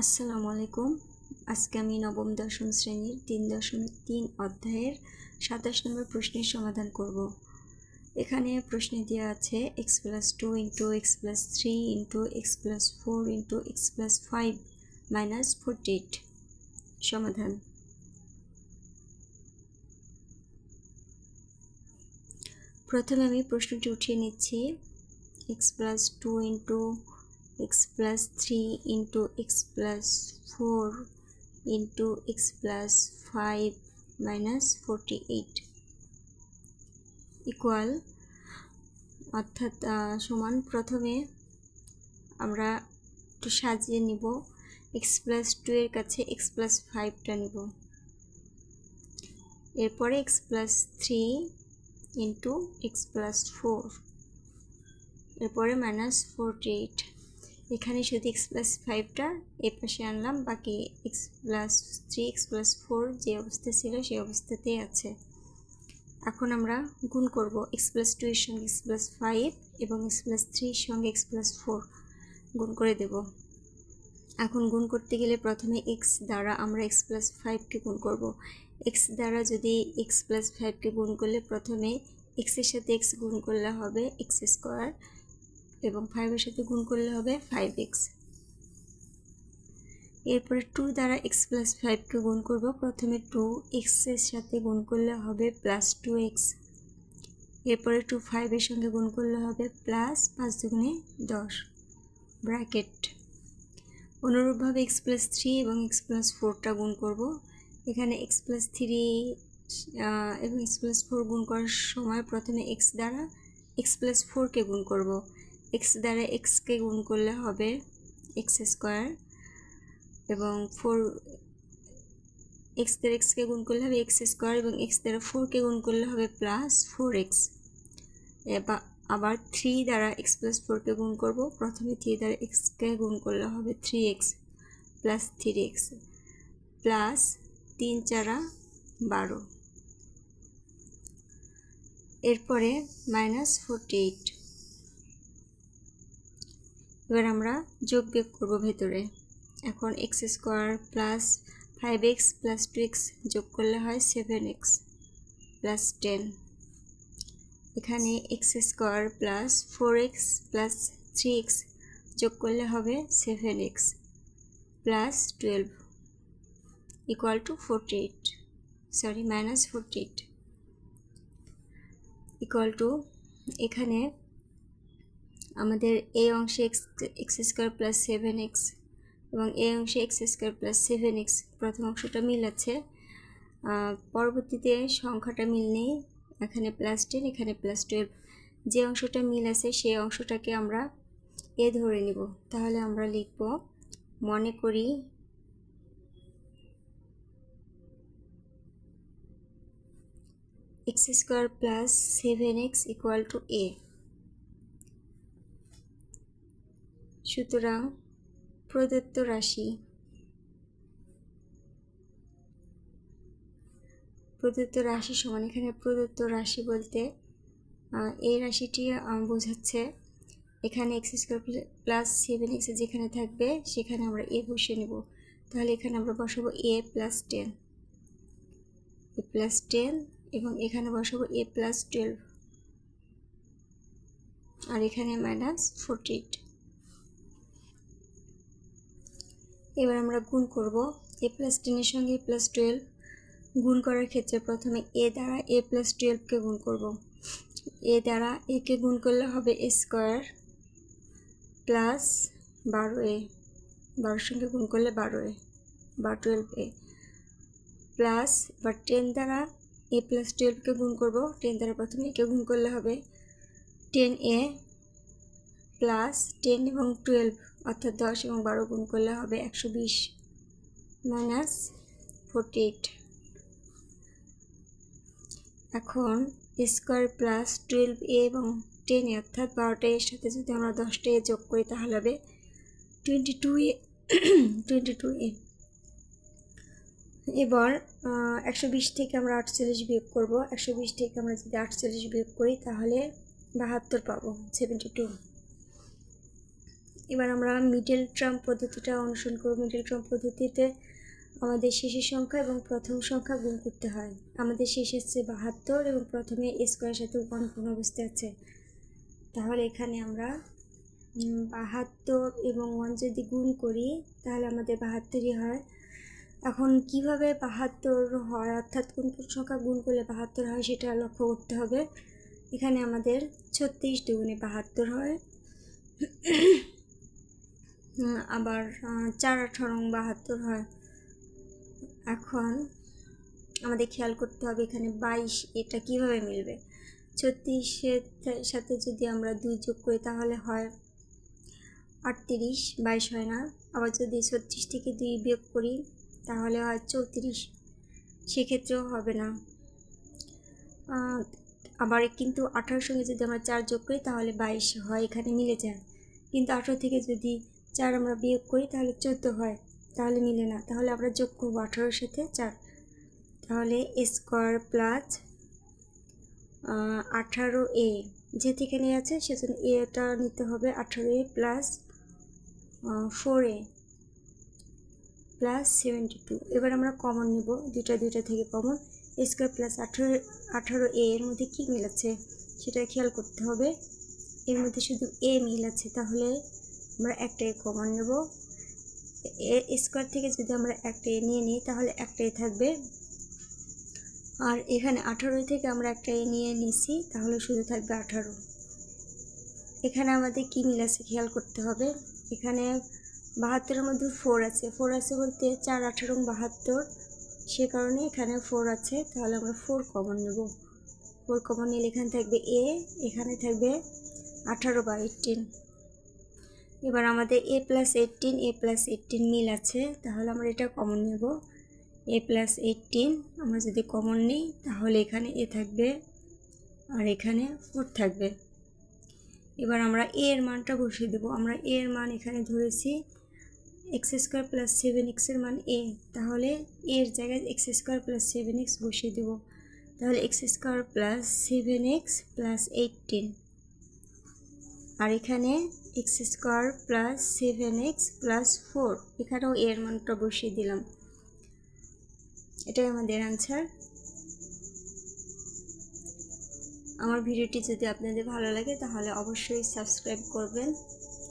আসসালামু আলাইকুম। আজকে আমি নবম দশম শ্রেণীর 3.3 অধ্যায়ের 27 নম্বর প্রশ্নের সমাধান করব। এখানে প্রশ্নে দেওয়া আছে x+2 × x+3 × x+4 × x+5 - 48 সমাধান। প্রথমে আমি প্রশ্নটি উঠিয়ে নিচ্ছি। x+2 × x+3 × x+4 × x+5 - 48 equal, অর্থাৎ সমান। প্রথমে আমরা একটু সাজিয়ে নিব। x+2 এর কাছে x+5টা নিব, এরপরে x+3 × x+4, এরপরে -48। এখানে শুধু x+5টা এ পাশে আনলাম, বাকি x+3 x+4 যে অবস্থা ছিল সেই অবস্থাতেই আছে। এখন আমরা গুণ করব x+2 এর সঙ্গে x+5 এবং x+3 এর সঙ্গে x+4 গুণ করে দেব। এখন গুণ করতে গেলে প্রথমে x দ্বারা আমরা x+5কে গুণ করব। x দ্বারা যদি x+5কে গুণ করলে প্রথমে x এর সাথে x গুণ করলে হবে x² এবং 5 এর সাথে গুণ করলে হবে 5x। এরপরে 2 দ্বারা x+5কে গুণ করব। প্রথমে 2x এর সাথে গুণ করলে হবে +2x। এরপরে 2 5 এর সঙ্গে গুণ করলে হবে +5 × 10 ব্র্যাকেট। অনুরূপভাবে x+3 এবং x+4টা গুণ করব। এখানে x+3 এবং x+4 গুণ করার সময় প্রথমে x দ্বারা x+4কে গুণ করব। x দ্বারা x-কে গুণ করলে হবে x² এবং x দ্বারা x-কে গুণ করলে হবে x² এবং x দ্বারা 4কে গুণ করলে হবে +4x। আবার 3 দ্বারা x+4কে গুণ করব। প্রথমে 3 দ্বারা x-কে গুণ করলে হবে 3x + 3x প্লাস 3 × 4 = 12, এরপরে -48। এবার আমরা যোগ বিয়োগ করব ভেতরে। এখন x² + 5x + 2x যোগ করলে হয় 7x + 10। এখানে x² + 4x + 3x যোগ করলে হবে 7x + 12 -48 ইকুয়াল টু, এখানে আমাদের এই অংশে x² + 7x এবং এই অংশে x² + 7x প্রথম অংশটা মিল আছে, পরবর্তীতে সংখ্যাটা মিল নেই। এখানে +10, এখানে +12। যে অংশটা মিল আছে সেই অংশটাকে আমরা এ ধরে নিব। তাহলে আমরা লিখব, মনে করি x² + 7x = a। সুতরাং প্রদত্ত রাশি সমান, এখানে প্রদত্ত রাশি বলতে এই রাশিটি বোঝাচ্ছে এখানে x² + 7x যেখানে থাকবে সেখানে আমরা a বসিয়ে নেব। তাহলে এখানে আমরা বসাবো a + 10 এবং এখানে বসাবো a + 12 আর এখানে -48। এবার আমরা গুণ করব a + 10 এর সঙ্গে a + 12 গুণ করার ক্ষেত্রে প্রথমে a দ্বারা a + 12কে গুণ করব। a দ্বারা a কে গুণ করলে হবে a² প্লাস 12a, 12 সঙ্গে গুণ করলে 12a বা 12a প্লাস, এবার 10 দ্বারা a + 12কে গুণ করব। 10 দ্বারা প্রথমে একে গুণ করলে হবে 10a প্লাস 10 এবং 12 অর্থাৎ 10 এবং 12 গুণ করলে হবে 120 -48। এখন a² + 12a এবং 10a অর্থাৎ 12টা এর সাথে যদি আমরা 10টা এ যোগ করি তাহলে হবে 22a। এবার 120 থেকে আমরা 48 বিয়োগ করব। 120 থেকে আমরা যদি 48 বিয়োগ করি তাহলে 72 পাবো, 72। এবার আমরা মিডল টার্ম পদ্ধতিটা অনুসরণ করব। মিডল টার্ম পদ্ধতিতে আমাদের শেষের সংখ্যা এবং প্রথম সংখ্যা গুণ করতে হয়। আমাদের শেষ হচ্ছে 72 এবং প্রথমে স্কোয়ারের সাথে উপাংশ অবস্থায় আছে। তাহলে এখানে আমরা 72 এবং 1 যদি গুণ করি তাহলে আমাদের 72ই হয়। এখন কিভাবে 72 হয়, অর্থাৎ কোন কোন সংখ্যা গুণ করলে 72 হয় সেটা লক্ষ্য করতে হবে। এখানে আমাদের 36 দুগুণে 72 হয়, আবার 4 18 72 হয়। এখন আমাদের খেয়াল করতে হবে এখানে 22 এটা কিভাবে মিলবে। 36-এর সাথে যদি আমরা 2 যোগ করি তাহলে হয় 38, 22 হয় না। আবার যদি 36 থেকে 2 বিয়োগ করি তাহলে হয় 34, সেক্ষেত্রেও হবে না। আবার কিন্তু 18-এর সঙ্গে যদি আমরা 4 যোগ করি তাহলে 22 হয়, এখানে মিলে যায়। কিন্তু 18 থেকে যদি 4 আমরা বিয়োগ করি তাহলে 14 হয়, তাহলে মিলে না। তাহলে আমরা যোগ করবো 18-এর সাথে 4, তাহলে স্কোয়ার প্লাস 18a, যেহেতু এখানে আছে সেজন্য এটা নিতে হবে। 18a plus 4a plus 72। এবার আমরা কমন নেব, দুইটা থেকে কমন। স্কোয়ার প্লাস 18a এর মধ্যে কী মিল আছে সেটা খেয়াল করতে হবে। এর মধ্যে শুধু a মিল আছে, তাহলে আমরা একটা a কমন নেব। এ স্কোয়ার থেকে যদি আমরা একটা a নিয়ে নিই তাহলে একটা a থাকবে, আর এখানে 18 থেকে আমরা একটা a নিয়ে নিছি তাহলে শুধু থাকবে 18। এখানে আমাদের কী মিল আছে খেয়াল করতে হবে। এখানে 72-এর মধ্যে 4 আছে। 4 আছে বলতে 4 18 এবং 72, সে কারণে এখানে 4 আছে, তাহলে আমরা 4 কমন নেব। 4 কমন নিলে এখানে থাকবে a, এখানে থাকবে 18 বা 18। এবার আমাদের a প্লাস 18 মিল আছে, তাহলে আমরা এটা কমন নেব। a প্লাস 18 আমরা যদি কমন নিই তাহলে এখানে a থাকবে আর এখানে 4 থাকবে। এবার আমরা a এর মানটা বসিয়ে দেব। আমরা a এর মান এখানে ধরেছি x² প্লাস 7x এর মান a, তাহলে a এর জায়গায় x² প্লাস 7x বসিয়ে দেব। তাহলে x² প্লাস 7x প্লাস 18, আর এখানে x² প্লাস 7x প্লাস 4, এখানেও a এর মানটা বসিয়ে দিলাম। এটাই আমাদের আনসার। আমার ভিডিওটি যদি আপনাদের ভালো লাগে তাহলে অবশ্যই সাবস্ক্রাইব করবেন,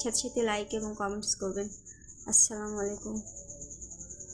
সাথে সাথে লাইক এবং কমেন্টস করবেন। আসসালামু আলাইকুম।